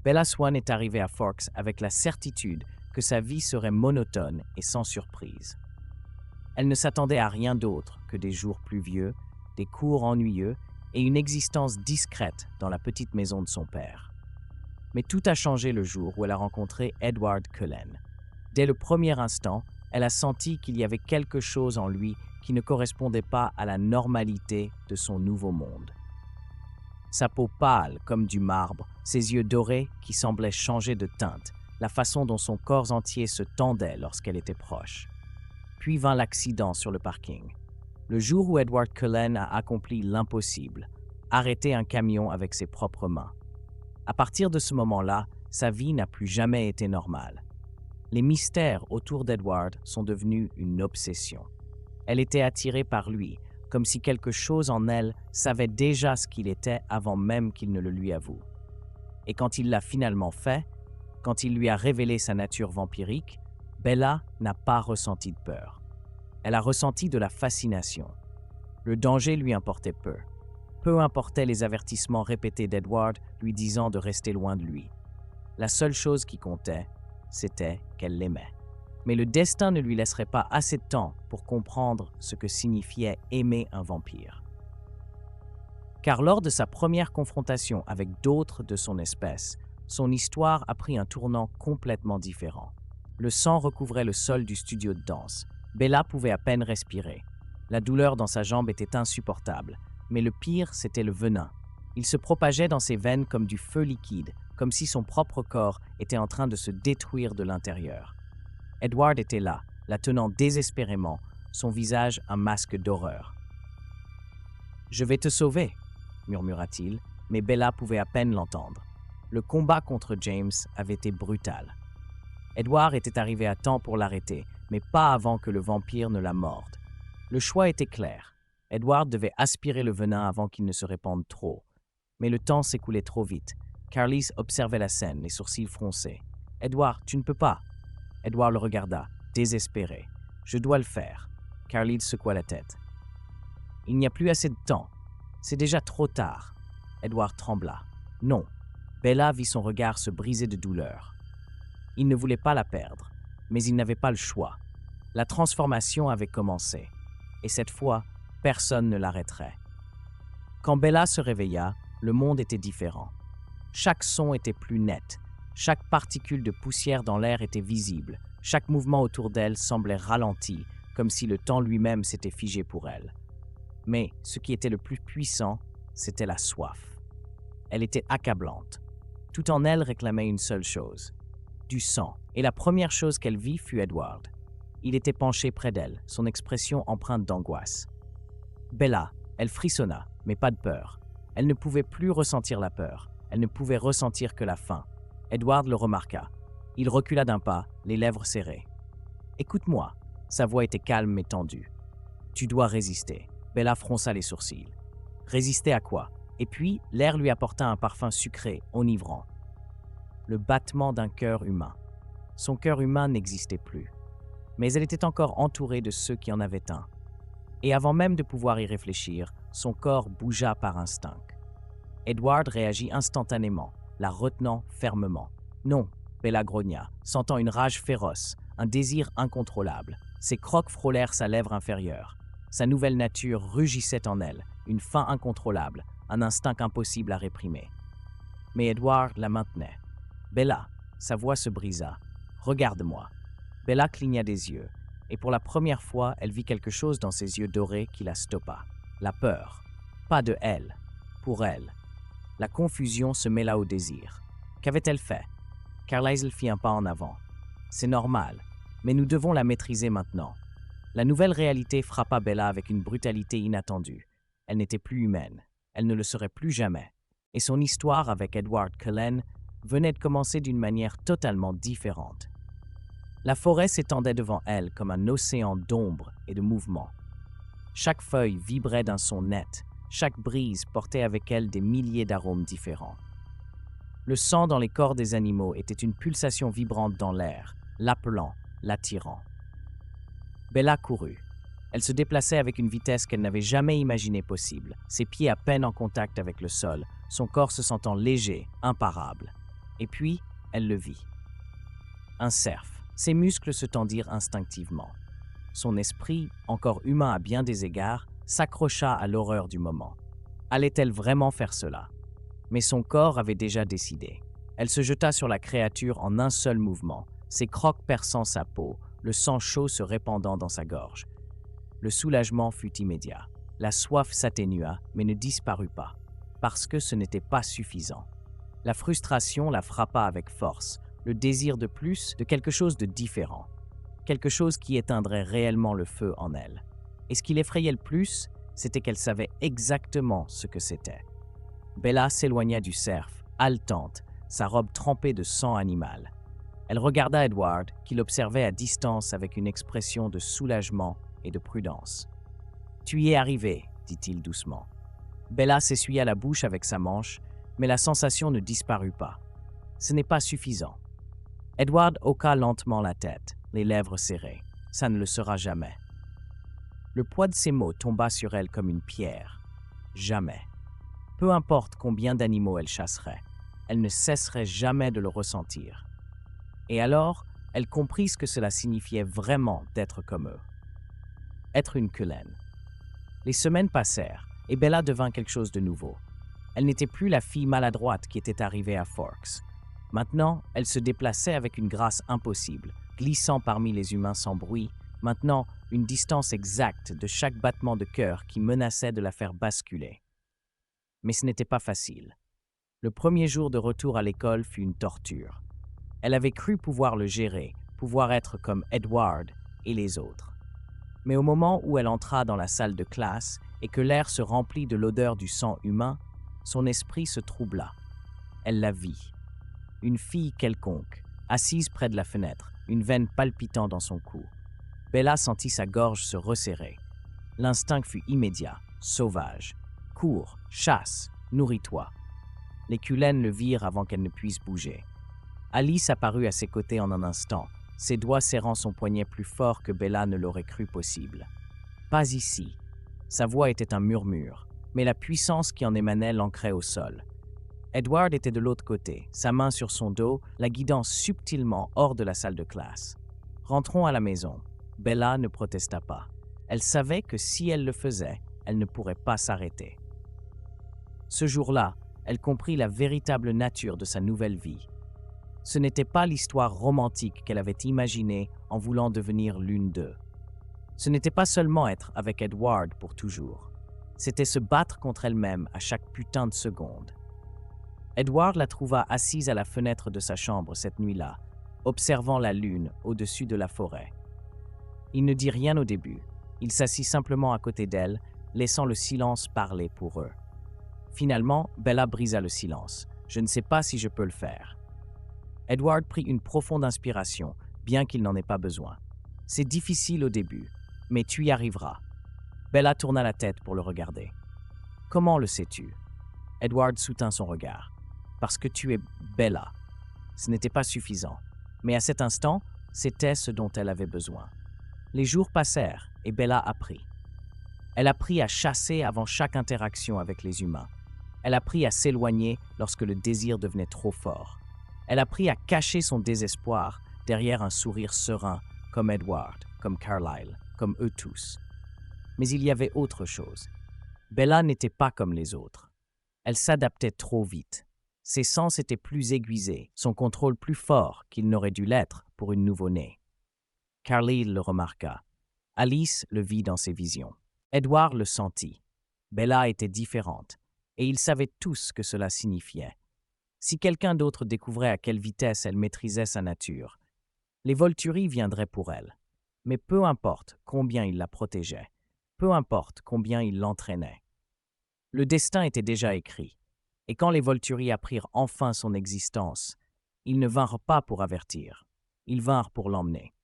Bella Swan est arrivée à Forks avec la certitude que sa vie serait monotone et sans surprise. Elle ne s'attendait à rien d'autre que des jours pluvieux, des cours ennuyeux et une existence discrète dans la petite maison de son père. Mais tout a changé le jour où elle a rencontré Edward Cullen. Dès le premier instant, elle a senti qu'il y avait quelque chose en lui qui ne correspondait pas à la normalité de son nouveau monde. Sa peau pâle comme du marbre, ses yeux dorés qui semblaient changer de teinte, la façon dont son corps entier se tendait lorsqu'elle était proche. Puis vint l'accident sur le parking. Le jour où Edward Cullen a accompli l'impossible, arrêté un camion avec ses propres mains. À partir de ce moment-là, sa vie n'a plus jamais été normale. Les mystères autour d'Edward sont devenus une obsession. Elle était attirée par lui, comme si quelque chose en elle savait déjà ce qu'il était avant même qu'il ne le lui avoue. Et quand il l'a finalement fait, quand il lui a révélé sa nature vampirique, Bella n'a pas ressenti de peur. Elle a ressenti de la fascination. Le danger lui importait peu. Peu importaient les avertissements répétés d'Edward lui disant de rester loin de lui. La seule chose qui comptait, c'était qu'elle l'aimait. Mais le destin ne lui laisserait pas assez de temps pour comprendre ce que signifiait aimer un vampire. Car lors de sa première confrontation avec d'autres de son espèce, son histoire a pris un tournant complètement différent. Le sang recouvrait le sol du studio de danse. Bella pouvait à peine respirer. La douleur dans sa jambe était insupportable, mais le pire, c'était le venin. Il se propageait dans ses veines comme du feu liquide, comme si son propre corps était en train de se détruire de l'intérieur. Edward était là, la tenant désespérément, son visage un masque d'horreur. « Je vais te sauver », murmura-t-il, mais Bella pouvait à peine l'entendre. Le combat contre James avait été brutal. Edward était arrivé à temps pour l'arrêter, mais pas avant que le vampire ne la morde. Le choix était clair. Edward devait aspirer le venin avant qu'il ne se répande trop. Mais le temps s'écoulait trop vite. Carlis observait la scène, les sourcils froncés. « Edward, tu ne peux pas !» Edward le regarda, désespéré. « Je dois le faire. » Carlis secoua la tête. « Il n'y a plus assez de temps. C'est déjà trop tard. » Edward trembla. « Non. » Bella vit son regard se briser de douleur. Il ne voulait pas la perdre, mais il n'avait pas le choix. La transformation avait commencé, et cette fois, personne ne l'arrêterait. Quand Bella se réveilla, le monde était différent. Chaque son était plus net, chaque particule de poussière dans l'air était visible, chaque mouvement autour d'elle semblait ralenti, comme si le temps lui-même s'était figé pour elle. Mais ce qui était le plus puissant, c'était la soif. Elle était accablante. Tout en elle réclamait une seule chose, du sang. Et la première chose qu'elle vit fut Edward. Il était penché près d'elle, son expression empreinte d'angoisse. Bella, elle frissonna, mais pas de peur. Elle ne pouvait plus ressentir la peur. Elle ne pouvait ressentir que la faim. Edward le remarqua. Il recula d'un pas, les lèvres serrées. « Écoute-moi », sa voix était calme mais tendue. « Tu dois résister. » Bella fronça les sourcils. « Résister à quoi ?» Et puis, l'air lui apporta un parfum sucré, enivrant. Le battement d'un cœur humain. Son cœur humain n'existait plus. Mais elle était encore entourée de ceux qui en avaient un. Et avant même de pouvoir y réfléchir, son corps bougea par instinct. Edward réagit instantanément, la retenant fermement. « Non !» Bella grogna, sentant une rage féroce, un désir incontrôlable. Ses crocs frôlèrent sa lèvre inférieure. Sa nouvelle nature rugissait en elle, une faim incontrôlable, un instinct impossible à réprimer. Mais Edward la maintenait. « Bella !» Sa voix se brisa. « Regarde-moi !» Bella cligna des yeux, et pour la première fois, elle vit quelque chose dans ses yeux dorés qui la stoppa. La peur. Pas de elle. Pour elle. La confusion se mêla au désir. Qu'avait-elle fait? Carlisle fit un pas en avant. « C'est normal, mais nous devons la maîtriser maintenant. » La nouvelle réalité frappa Bella avec une brutalité inattendue. Elle n'était plus humaine. Elle ne le serait plus jamais. Et son histoire avec Edward Cullen venait de commencer d'une manière totalement différente. La forêt s'étendait devant elle comme un océan d'ombre et de mouvement. Chaque feuille vibrait d'un son net, chaque brise portait avec elle des milliers d'arômes différents. Le sang dans les corps des animaux était une pulsation vibrante dans l'air, l'appelant, l'attirant. Bella courut. Elle se déplaçait avec une vitesse qu'elle n'avait jamais imaginée possible, ses pieds à peine en contact avec le sol, son corps se sentant léger, imparable. Et puis, elle le vit. Un cerf. Ses muscles se tendirent instinctivement. Son esprit, encore humain à bien des égards, s'accrocha à l'horreur du moment. Allait-elle vraiment faire cela? Mais son corps avait déjà décidé. Elle se jeta sur la créature en un seul mouvement, ses crocs perçant sa peau, le sang chaud se répandant dans sa gorge. Le soulagement fut immédiat. La soif s'atténua, mais ne disparut pas, parce que ce n'était pas suffisant. La frustration la frappa avec force, le désir de plus, de quelque chose de différent, quelque chose qui éteindrait réellement le feu en elle. Et ce qui l'effrayait le plus, c'était qu'elle savait exactement ce que c'était. Bella s'éloigna du cerf, haletante, sa robe trempée de sang animal. Elle regarda Edward, qui l'observait à distance avec une expression de soulagement et de prudence. « Tu y es arrivé, dit-il doucement. » Bella s'essuya la bouche avec sa manche, mais la sensation ne disparut pas. Ce n'est pas suffisant. Edward hoqua lentement la tête, les lèvres serrées. Ça ne le sera jamais. Le poids de ces mots tomba sur elle comme une pierre. Jamais. Peu importe combien d'animaux elle chasserait, elle ne cesserait jamais de le ressentir. Et alors, elle comprit ce que cela signifiait vraiment d'être comme eux. Être une Cullen. Les semaines passèrent, et Bella devint quelque chose de nouveau. Elle n'était plus la fille maladroite qui était arrivée à Forks. Maintenant, elle se déplaçait avec une grâce impossible, glissant parmi les humains sans bruit, maintenant une distance exacte de chaque battement de cœur qui menaçait de la faire basculer. Mais ce n'était pas facile. Le premier jour de retour à l'école fut une torture. Elle avait cru pouvoir le gérer, pouvoir être comme Edward et les autres. Mais au moment où elle entra dans la salle de classe et que l'air se remplit de l'odeur du sang humain, son esprit se troubla. Elle la vit. Une fille quelconque, assise près de la fenêtre, une veine palpitant dans son cou. Bella sentit sa gorge se resserrer. L'instinct fut immédiat, sauvage. Cours, chasse, nourris-toi. Les Cullen le virent avant qu'elle ne puisse bouger. Alice apparut à ses côtés en un instant, ses doigts serrant son poignet plus fort que Bella ne l'aurait cru possible. « Pas ici !» Sa voix était un murmure, mais la puissance qui en émanait l'ancrait au sol. Edward était de l'autre côté, sa main sur son dos, la guidant subtilement hors de la salle de classe. « Rentrons à la maison. » Bella ne protesta pas. Elle savait que si elle le faisait, elle ne pourrait pas s'arrêter. Ce jour-là, elle comprit la véritable nature de sa nouvelle vie. Ce n'était pas l'histoire romantique qu'elle avait imaginée en voulant devenir l'une d'eux. Ce n'était pas seulement être avec Edward pour toujours. C'était se battre contre elle-même à chaque putain de seconde. Edward la trouva assise à la fenêtre de sa chambre cette nuit-là, observant la lune au-dessus de la forêt. Il ne dit rien au début. Il s'assit simplement à côté d'elle, laissant le silence parler pour eux. Finalement, Bella brisa le silence. « Je ne sais pas si je peux le faire. » Edward prit une profonde inspiration, bien qu'il n'en ait pas besoin. « C'est difficile au début, mais tu y arriveras. » Bella tourna la tête pour le regarder. « Comment le sais-tu » Edward soutint son regard. « Parce que tu es Bella. » Ce n'était pas suffisant, mais à cet instant, c'était ce dont elle avait besoin. Les jours passèrent et Bella apprit. Elle apprit à chasser avant chaque interaction avec les humains. Elle apprit à s'éloigner lorsque le désir devenait trop fort. Elle apprit à cacher son désespoir derrière un sourire serein, comme Edward, comme Carlyle, comme eux tous. Mais il y avait autre chose. Bella n'était pas comme les autres. Elle s'adaptait trop vite. Ses sens étaient plus aiguisés, son contrôle plus fort qu'il n'aurait dû l'être pour une nouveau-née. Carlyle le remarqua. Alice le vit dans ses visions. Edward le sentit. Bella était différente, et ils savaient tous ce que cela signifiait. Si quelqu'un d'autre découvrait à quelle vitesse elle maîtrisait sa nature, les Volturi viendraient pour elle. Mais peu importe combien il la protégeait, peu importe combien il l'entraînait. Le destin était déjà écrit, et quand les Volturi apprirent enfin son existence, ils ne vinrent pas pour avertir, ils vinrent pour l'emmener.